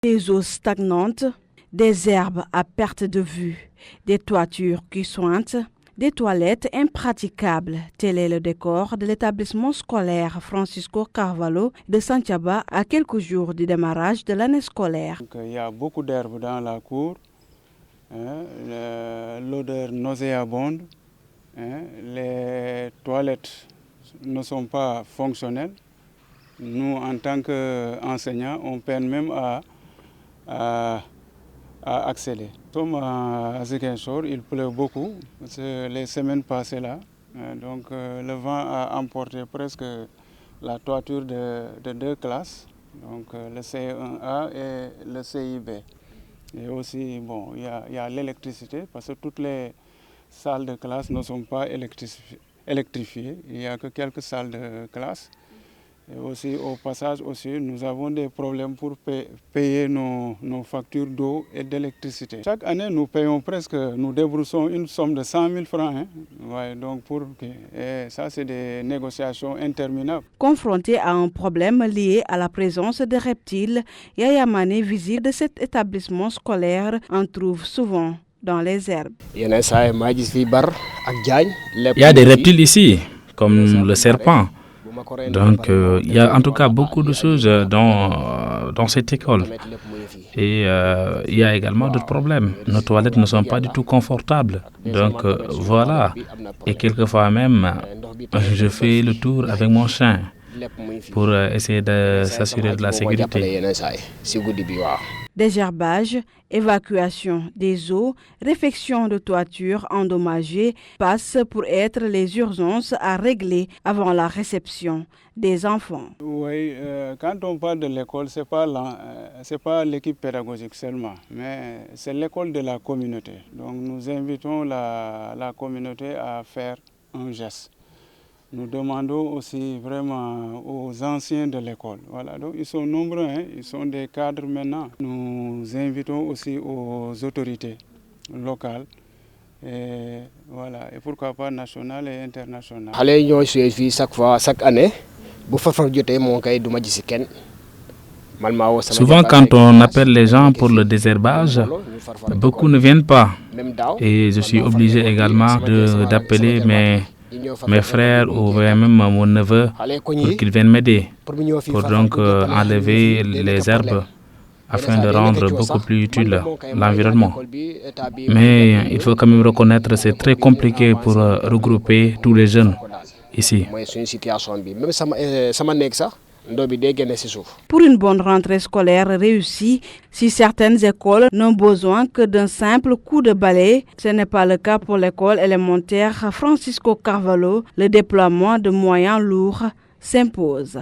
Des eaux stagnantes, des herbes à perte de vue, des toitures qui sointent, des toilettes impraticables. Tel est le décor de l'établissement scolaire Francisco Carvalho de Santhiaba à quelques jours du démarrage de l'année scolaire. Donc, il y a beaucoup d'herbes dans la cour, l'odeur nauséabonde, les toilettes ne sont pas fonctionnelles. Nous, en tant qu'enseignants, on peine même à accéder. Nous sommes à Ziguinchor, il pleut beaucoup. Les semaines passées là, donc le vent a emporté presque la toiture de 2 classes, donc le CE1A et le CIB. Et aussi, bon, il y a l'électricité parce que toutes les salles de classe ne sont pas électrifiées. Il n'y a que quelques salles de classe. Et aussi, au passage, nous avons des problèmes pour payer nos factures d'eau et d'électricité. Chaque année, nous débroussons une somme de 100 000 francs. Ouais, donc et ça, c'est des négociations interminables. Confronté à un problème lié à la présence de reptiles, Yaya Mané, visite de cet établissement scolaire, en trouve souvent dans les herbes. Il y a des reptiles ici, comme le serpent. Donc, il y a en tout cas beaucoup de choses dans cette école. Et il y a également d'autres problèmes. Nos toilettes ne sont pas du tout confortables. Donc, voilà. Et quelquefois même, je fais le tour avec mon chien pour essayer de s'assurer de la sécurité. Désherbage, évacuation des eaux, réfection de toitures endommagées passent pour être les urgences à régler avant la réception des enfants. Oui, quand on parle de l'école, ce n'est pas l'équipe pédagogique seulement, mais c'est l'école de la communauté. Donc nous invitons la communauté à faire un geste. Nous demandons aussi vraiment aux anciens de l'école. Voilà, donc ils sont nombreux, ils sont des cadres maintenant. Nous invitons aussi aux autorités locales et voilà, et pourquoi pas nationales et internationales. Chaque année, souvent, quand on appelle les gens pour le désherbage, beaucoup ne viennent pas. Et je suis obligé également d'appeler mes frères ou même mon neveu pour qu'ils viennent m'aider, pour donc enlever les herbes afin de rendre beaucoup plus utile l'environnement. Mais il faut quand même reconnaître que c'est très compliqué pour regrouper tous les jeunes ici. Pour une bonne rentrée scolaire réussie, si certaines écoles n'ont besoin que d'un simple coup de balai, ce n'est pas le cas pour l'école élémentaire Francisco Carvalho. Le déploiement de moyens lourds s'impose.